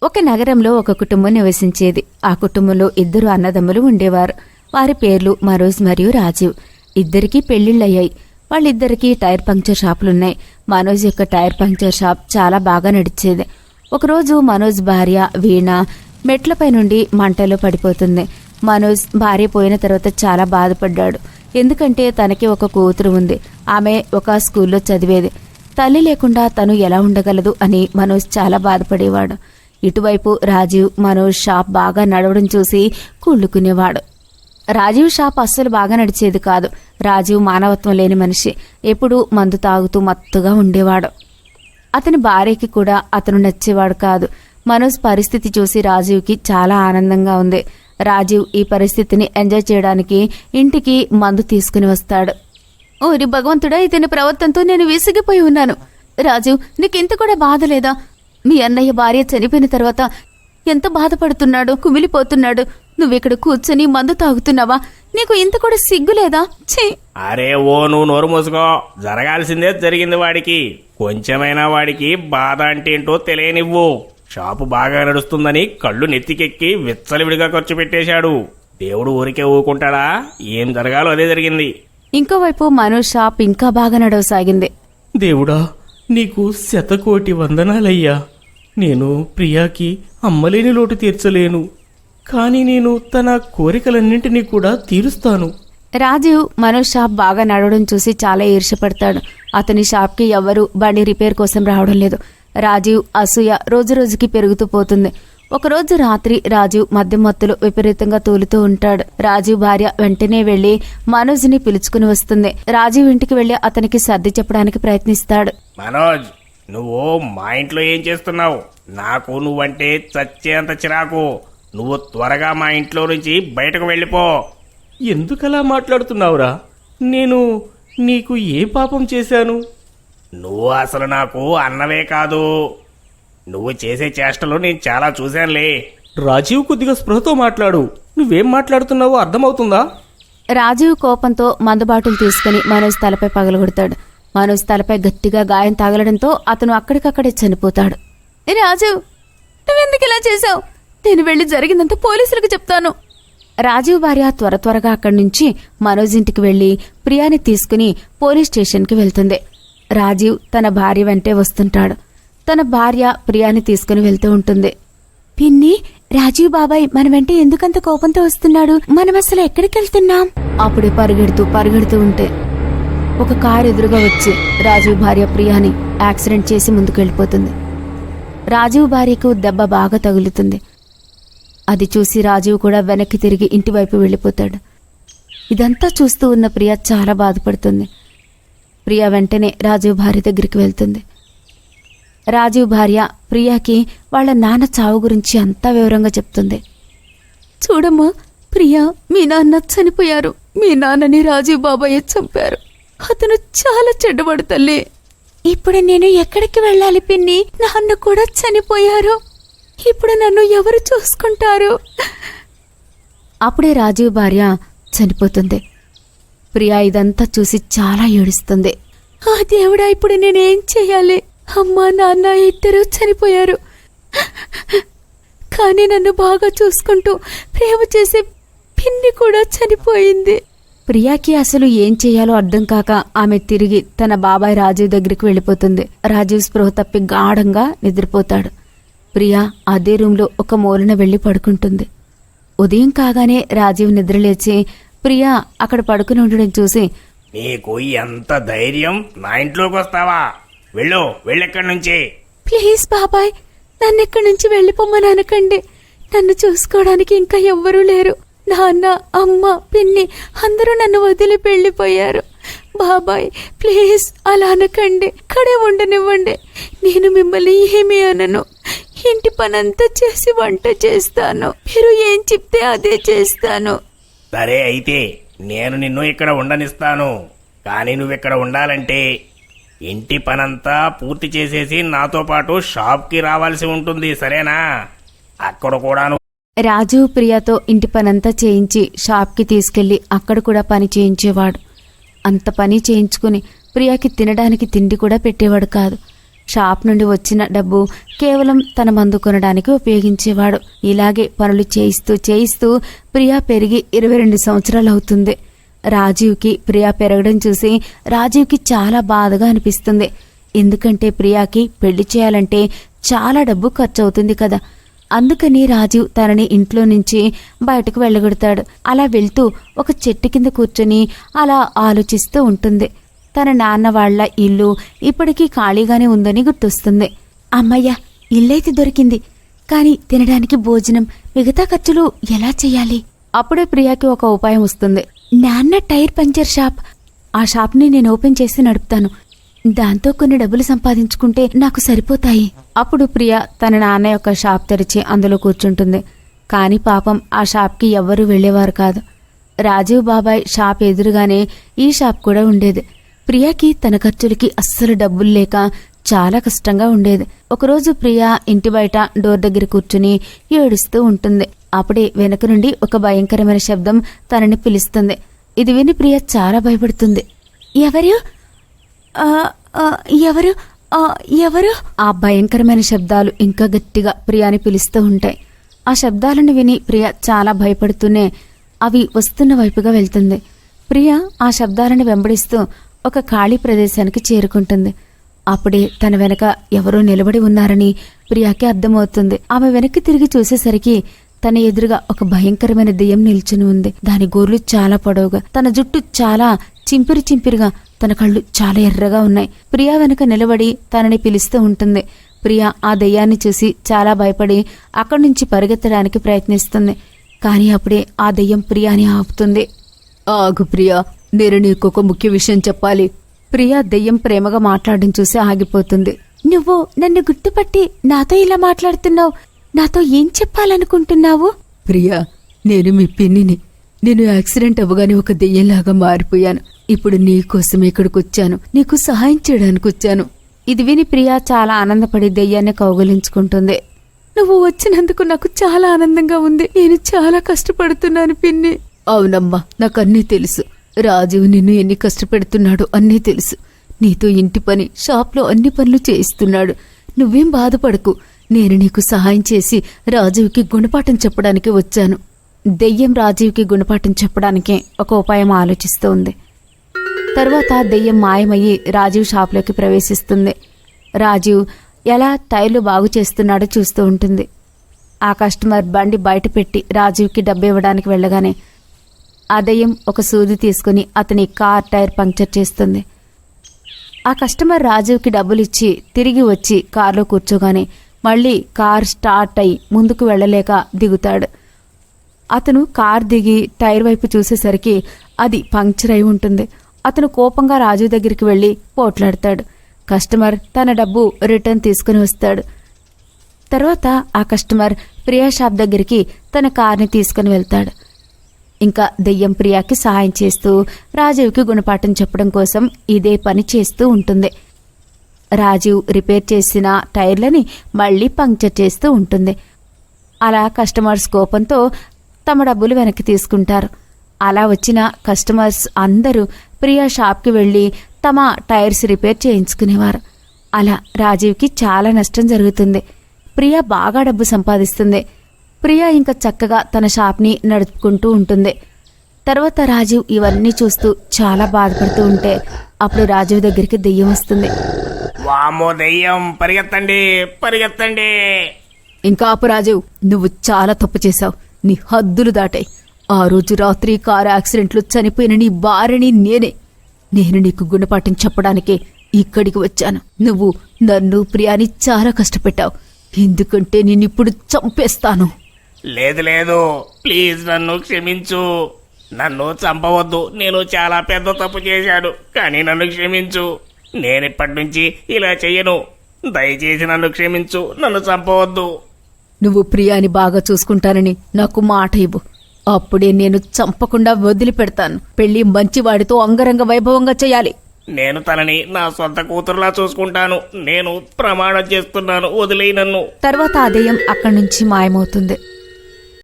ఒక నగరంలో ఒక కుటుంబం నివసించేది. ఆ కుటుంబంలో 2 అన్నదమ్ములు ఉండేవారు. వారి పేర్లు మనోజ్ మరియు రాజీవ్. ఇద్దరికీ పెళ్లిళ్లయ్యాయి. వాళ్ళిద్దరికీ టైర్ పంక్చర్ షాపులున్నాయి. మనోజ్ యొక్క టైర్ పంక్చర్ షాప్ చాలా బాగా నడిచేది. ఒకరోజు మనోజ్ భార్య వీణ మెట్లపై నుండి మంటలో పడిపోతుంది. మనోజ్ భార్య పోయిన తర్వాత చాలా బాధపడ్డాడు. ఎందుకంటే తనకి ఒక కూతురు ఉంది. ఆమె ఒక స్కూల్లో చదివేది. తల్లి లేకుండా తను ఎలా ఉండగలదు అని మనోజ్ చాలా బాధపడేవాడు. ఇటువైపు రాజీవ్ మనోజ్ షాప్ బాగా నడవడం చూసి కుళ్ళుకునేవాడు. రాజీవ్ షాప్ అస్సలు బాగా నడిచేది కాదు. రాజీవ్ మానవత్వం లేని మనిషి. ఎప్పుడూ మందు తాగుతూ మత్తుగా ఉండేవాడు. అతని భార్యకి కూడా అతను నచ్చేవాడు కాదు. మనోజ్ పరిస్థితి చూసి రాజీవ్కి చాలా ఆనందంగా ఉంది. రాజీవ్ ఈ పరిస్థితిని ఎంజాయ్ చేయడానికి ఇంటికి మందు తీసుకుని వస్తాడు. ఓరి భగవంతుడా, ఇతని ప్రవర్తనతో నేను విసిగిపోయి ఉన్నాను. రాజీవ్, నీకింత కూడా బాధ లేదా? మీ అన్నయ్య భార్య చనిపోయిన తర్వాత ఎంత బాధపడుతున్నాడో, కుమిలిపోతున్నాడు. నువ్విక్కడ కూర్చొని మందు తాగుతున్నావా? నీకు ఇంత కూడా సిగ్గులేదా? ఛీ! అరే ఓ, నువ్వు నోరు మూసుకో. జరగాల్సిందే జరిగింది వాడికి. కొంచెమైనా వాడికి బాధ అంటే ఏంటో తెలియనివ్వు. షాపు బాగా నడుస్తుందని కళ్ళు నెత్తికెక్కి విచ్చలవిడిగా ఖర్చు పెట్టేశాడు. దేవుడు ఊరికే ఊరుకుంటాడా? ఏం జరగాలో అదే జరిగింది. ఇంకోవైపు మనోజ్ షాప్ ఇంకా బాగా నడవసాగింది. దేవుడా, నీకు 100,000,000 వందనాలయ్యా. నేను ప్రియాకి అమ్మలేని లోటు తీర్చలేను, కానీ నేను తన కోరికలన్నింటినీ కూడా తీరుస్తాను. రాజీవ్ మనోజ్ షాప్ బాగా నడవడం చూసి చాలా ఈర్ష్యపడతాడు. అతని షాప్కి ఎవ్వరూ బండి రిపేర్ కోసం రావడం లేదు. రాజీవ్ అసూయ రోజురోజుకి పెరుగుతూ పోతుంది. ఒకరోజు రాత్రి రాజీవ్ మద్యం మత్తులో విపరీతంగా తూలుతూ ఉంటాడు. రాజీవ్ భార్య వెంటనే వెళ్లి మనోజ్ని పిలుచుకుని వస్తుంది. రాజీవ్ ఇంటికి వెళ్లి అతనికి సర్ది చెప్పడానికి ప్రయత్నిస్తాడు. మనోజ్, నువ్వు మా ఇంట్లో ఏం చేస్తున్నావు? నాకు నువ్వంటే చచ్చేంత చిరాకు. నువ్వు త్వరగా మా ఇంట్లో నుంచి బయటకు వెళ్ళిపో. ఎందుకలా మాట్లాడుతున్నావురా? నేను నీకు ఏ పాపం చేశాను? నువ్వు అసలు నాకు అన్నవే కాదు. నువ్వు చేసే చేష్టలు నేను చాలా చూశానులే. రాజీవ్, కొద్దిగా స్పృహతో మాట్లాడు. నువ్వేం మాట్లాడుతున్నావో అర్థమవుతుందా? రాజీవ్ కోపంతో మందుబాటులు తీసుకుని మనోజ్ తలపై పగలగొడతాడు. మనోజ్ తలపై గట్టిగా గాయం తగలడంతో అతను అక్కడికక్కడే చనిపోతాడు. రాజీవ్, నువ్వెందుకు ఇలా చేశావు? నేను వెళ్లి జరిగిందంతా పోలీసులకు చెప్తాను. రాజీవ్ భార్య త్వరగా అక్కడి నుంచి మనోజ్ ఇంటికి వెళ్లి ప్రియాని తీసుకుని పోలీస్ స్టేషన్కి వెళ్తుంది. రాజీవ్ తన భార్య వెంటే వస్తుంటాడు. తన భార్య ప్రియాని తీసుకుని వెళ్తూ ఉంటుంది. పిన్ని, రాజీవ్ బాబాయ్ మన వెంటే ఎందుకంత కోపంతో వస్తున్నాడు? మనం అసలు ఎక్కడికి వెళ్తున్నాం? అప్పుడే పరిగెడుతూ ఉంటే ఒక కారు ఎదురుగా వచ్చి రాజీవ్ భార్య ప్రియాని యాక్సిడెంట్ చేసి ముందుకెళ్ళిపోతుంది. రాజీవ్ భార్యకు దెబ్బ బాగా తగులుతుంది. అది చూసి రాజీవ్ కూడా వెనక్కి తిరిగి ఇంటివైపు వెళ్ళిపోతాడు. ఇదంతా చూస్తూ ఉన్న ప్రియ చాలా బాధపడుతుంది. ప్రియ వెంటనే రాజీవ్ భార్య దగ్గరికి వెళ్తుంది. రాజీవ్ భార్య ప్రియాకి వాళ్ళ నాన్న చావు గురించి అంతా వివరంగా చెప్తుంది. చూడమ్మా ప్రియా, మీ నాన్న చనిపోయారు. మీ నాన్నని రాజీవ్ బాబాయ్ చంపారు. అతను చాలా చెడ్డవాడు తల్లి. ఇప్పుడు నేను ఎక్కడికి వెళ్ళాలి పిన్ని? నాన్న కూడా చనిపోయారు. ఇప్పుడు నన్ను ఎవరు చూసుకుంటారు? అప్పుడే రాజీవ్ భార్య చనిపోతుంది. ప్రియా ఇదంతా చూసి చాలా ఏడుస్తుంది. ఆ దేవుడా, ఇప్పుడు నేనేం చెయ్యాలి? అమ్మా నాన్న ఇద్దరూ చనిపోయారు, కానీ నన్ను బాగా చూసుకుంటూ ప్రేమ చేసే పిన్ని కూడా చనిపోయింది. ప్రియాకి అసలు ఏం చెయ్యాలో అర్థం కాక ఆమె తిరిగి తన బాబాయ్ రాజీవ్ దగ్గరికి వెళ్ళిపోతుంది. రాజీవ్ స్పృహ తప్పి గాఢంగా నిద్రపోతాడు. ప్రియా అదే రూంలో ఒక మూలన వెళ్లి పడుకుంటుంది. ఉదయం కాగానే రాజీవ్ నిద్రలేచి ప్రియా అక్కడ పడుకుని ఉండడం చూసి, నీకు ఎంత ధైర్యం? నా ఇంట్లోకి వస్తావా? వెళ్ళెక్కడి నుంచి. ప్లీజ్ బాబాయ్, నన్ను ఇక్కడి నుంచి వెళ్ళిపోమ్మని అనకండి. నన్ను చూసుకోవడానికి ఇంకా ఎవ్వరూ లేరు. నాన్న, అమ్మ, పిన్ని అందరూ నన్ను వదిలి వెళ్ళిపోయారు. బాబాయ్ ప్లీజ్ అలా అనకండి. ఇక్కడే ఉండనివ్వండి. నేను మిమ్మల్ని ఏమీ అనను. ఇంటి పనంతా చేసి వంట చేస్తాను. మీరు ఏం చెప్తే అదే చేస్తాను. సరే, అయితే నేను నిన్ను ఇక్కడ ఉండనిస్తాను. కానీ నువ్విక్కడ ఉండాలంటే ఇంటి పనంతా పూర్తి చేసేసి నాతో పాటు షాప్కి రావాల్సి ఉంటుంది, సరేనా? అక్కడ కూడా రాజు ప్రియాతో ఇంటి పనంతా చేయించి షాప్కి తీసుకెళ్లి అక్కడ కూడా పని చేయించేవాడు. అంత పని చేయించుకుని ప్రియాకి తినడానికి తిండి కూడా పెట్టేవాడు కాదు. షాప్ నుండి వచ్చిన డబ్బు కేవలం తన మందు కొనడానికి ఉపయోగించేవాడు. ఇలాగే పనులు చేయిస్తూ చేయిస్తూ ప్రియా పెరిగి 22 సంవత్సరాలు అవుతుంది. రాజీవ్కి ప్రియా పెరగడం చూసి రాజీవ్కి చాలా బాధగా అనిపిస్తుంది. ఎందుకంటే ప్రియాకి పెళ్లి చేయాలంటే చాలా డబ్బు ఖర్చు అవుతుంది కదా. అందుకని రాజీవ్ తనని ఇంట్లో నుంచి బయటకు వెళ్ళగొడతాడు. అలా వెళ్తూ ఒక చెట్టు కింద కూర్చొని అలా ఆలోచిస్తూ ఉంటుంది. తన నాన్న వాళ్ల ఇల్లు ఇప్పటికీ ఖాళీగానే ఉందని గుర్తొస్తుంది. అమ్మయ్య, ఇల్లైతే దొరికింది, కానీ తినడానికి భోజనం, మిగతా ఖర్చులు ఎలా చెయ్యాలి? అప్పుడే ప్రియాకి ఒక ఉపాయం వస్తుంది. నాన్న టైర్ పంచర్ షాప్, ఆ షాప్ని నేను ఓపెన్ చేసి నడుపుతాను. దాంతో కొన్ని డబ్బులు సంపాదించుకుంటే నాకు సరిపోతాయి. అప్పుడు ప్రియ తన నాన్న యొక్క షాప్ తెరిచి అందులో కూర్చుంటుంది. కాని పాపం ఆ షాప్కి ఎవ్వరూ వెళ్లేవారు కాదు. రాజీవ్ బాబాయ్ షాప్ ఎదురుగానే ఈ షాప్ కూడా ఉండేది. ప్రియాకి తన ఖర్చులకి అస్సలు డబ్బులు లేక చాలా కష్టంగా ఉండేది. ఒకరోజు ప్రియ ఇంటి బయట డోర్ దగ్గర కూర్చుని ఏడుస్తూ ఉంటుంది. అప్పుడే వెనక నుండి ఒక భయంకరమైన శబ్దం తనని పిలుస్తుంది. ఇది విని ప్రియ చాలా భయపడుతుంది. ఎవరు ఎవరు ఎవరు? ఆ భయంకరమైన శబ్దాలు ఇంకా గట్టిగా ప్రియాని పిలుస్తూ ఉంటాయి. ఆ శబ్దాలను విని ప్రియ చాలా భయపడుతూనే అవి వస్తున్న వైపుగా వెళ్తుంది. ప్రియ ఆ శబ్దాలను వెంబడిస్తూ ఒక ఖాళీ ప్రదేశానికి చేరుకుంటుంది. అప్పుడే తన వెనక ఎవరో నిలబడి ఉన్నారని ప్రియాకి అర్థమవుతుంది. ఆమె వెనక్కి తిరిగి చూసేసరికి తన ఎదురుగా ఒక భయంకరమైన దెయ్యం నిల్చుని ఉంది. దాని గోర్లు చాలా పొడవుగా, తన జుట్టు చాలా చింపిరి చింపిరిగా, తన కళ్ళు చాలా ఎర్రగా ఉన్నాయి. ప్రియా వెనక నిలబడి తనని పిలుస్తూ ఉంటుంది. ప్రియా ఆ దెయ్యాన్ని చూసి చాలా భయపడి అక్కడి నుంచి పరిగెత్తడానికి ప్రయత్నిస్తుంది. కానీ అప్పుడే ఆ దెయ్యం ప్రియాని ఆపుతుంది. ఆగు ప్రియా, నేను నీకొక ముఖ్య విషయం చెప్పాలి. ప్రియా దెయ్యం ప్రేమగా మాట్లాడడం చూసి ఆగిపోతుంది. నువ్వు నన్ను గుర్తుపట్టి నాతో ఇలా మాట్లాడుతున్నావు. నాతో ఏం చెప్పాలనుకుంటున్నావు? ప్రియా, నేను మీ పిన్నిని. నేను యాక్సిడెంట్ అవ్వగానే ఒక దెయ్యంలాగా మారిపోయాను. ఇప్పుడు నీకోసం ఇక్కడికి వచ్చాను. నీకు సహాయం చేయడానికి వచ్చాను. ఇది విని ప్రియా చాలా ఆనందపడి దెయ్యాన్ని కౌగిలించుకుంటుంది. నువ్వు వచ్చినందుకు నాకు చాలా ఆనందంగా ఉంది. నేను చాలా కష్టపడుతున్నాను పిన్ని. అవునమ్మా, నాకన్నీ తెలుసు. రాజీవ్ నిన్ను ఎన్ని కష్టపెడుతున్నాడో అన్నీ తెలుసు. నీతో ఇంటి పని, షాప్లో అన్ని పనులు చేయిస్తున్నాడు. నువ్వేం బాధపడకు. నేను నీకు సహాయం చేసి రాజీవ్కి గుణపాఠం చెప్పడానికి వచ్చాను. దెయ్యం రాజీవ్కి గుణపాఠం చెప్పడానికి ఒక ఉపాయం ఆలోచిస్తూ ఉంది. తర్వాత దెయ్యం మాయమయ్యి రాజీవ్ షాప్లోకి ప్రవేశిస్తుంది. రాజీవ్ ఎలా టైర్లు బాగు చేస్తున్నాడో చూస్తూ ఉంటుంది. ఆ కస్టమర్ బండి బయట పెట్టి రాజీవ్కి డబ్బు ఇవ్వడానికి వెళ్ళగానే ఆ దెయ్యం ఒక సూది తీసుకుని అతని కార్ టైర్ పంక్చర్ చేస్తుంది. ఆ కస్టమర్ రాజీవ్కి డబ్బులిచ్చి తిరిగి వచ్చి కారులో కూర్చోగానే మళ్ళీ కార్ స్టార్ట్ అయి ముందుకు వెళ్ళలేక దిగుతాడు. అతను కార్ దిగి టైర్ వైపు చూసేసరికి అది పంక్చర్ అయి ఉంటుంది. అతను కోపంగా రాజు దగ్గరికి వెళ్లి పోట్లాడతాడు. కస్టమర్ తన డబ్బు రిటర్న్ తీసుకుని వస్తాడు. తర్వాత ఆ కస్టమర్ ప్రియా షాప్ దగ్గరికి తన కార్ని తీసుకుని వెళ్తాడు. ఇంకా దెయ్యం ప్రియాకి సహాయం చేస్తూ రాజీవ్కి గుణపాఠం చెప్పడం కోసం ఇదే పని చేస్తూ ఉంటుంది. రాజీవ్ రిపేర్ చేసిన టైర్లని మళ్లీ పంక్చర్ చేస్తూ ఉంటుంది. అలా కస్టమర్స్ కోపంతో తమ డబ్బులు వెనక్కి తీసుకుంటారు. అలా వచ్చిన కస్టమర్స్ అందరూ ప్రియా షాప్కి వెళ్లి తమ టైర్స్ రిపేర్ చేయించుకునేవారు. అలా రాజీవ్కి చాలా నష్టం జరుగుతుంది. ప్రియా బాగా డబ్బు సంపాదిస్తుంది. ప్రియా ఇంకా చక్కగా తన షాప్ని నడుపుకుంటూ ఉంటుంది. తర్వాత రాజీవ్ ఇవన్నీ చూస్తూ చాలా బాధపడుతూ ఉంటే అప్పుడు రాజీవ్ దగ్గరికి దెయ్యం వస్తుంది. వామో దెయ్యం, పరిగెత్తండి పరిగెత్తండి. ఇంకా ఆపు రాజీవ్, నువ్వు చాలా తప్పు చేశావు. నీ హద్దులు దాటాయి. ఆ రోజు రాత్రి కారు యాక్సిడెంట్లో చనిపోయిన నీ భార్యని నేనే. నేను నీకు గుణపాఠం చెప్పడానికే ఇక్కడికి వచ్చాను. నువ్వు నన్ను ప్రియాని చాలా కష్టపెట్టావు. ఎందుకంటే నేనిప్పుడు చంపేస్తాను. లేదు లేదు, ప్లీజ్ నన్ను క్షమించు. నన్ను చంపవద్దు. నేను చాలా పెద్ద తప్పు చేశాను, కానీ నన్ను క్షమించు. నేనిప్పటి నుంచి ఇలా చెయ్యను. దయచేసి నన్ను క్షమించు. నన్ను చంపవద్దు. నువ్వు ప్రియాని బాగా చూసుకుంటానని నాకు మాట ఇవ్వు. అప్పుడే నేను చంపకుండా వదిలిపెడతాను. పెళ్లి మంచివాడితో అంగరంగ వైభవంగా చేయాలి. నేను తనని నా సొంత కూతురులా చూసుకుంటాను. నేను ప్రమాణం చేస్తున్నాను, వదిలేయి నన్ను. తర్వాత ఆ దెయ్యం అక్కడి నుంచి మాయమవుతుంది.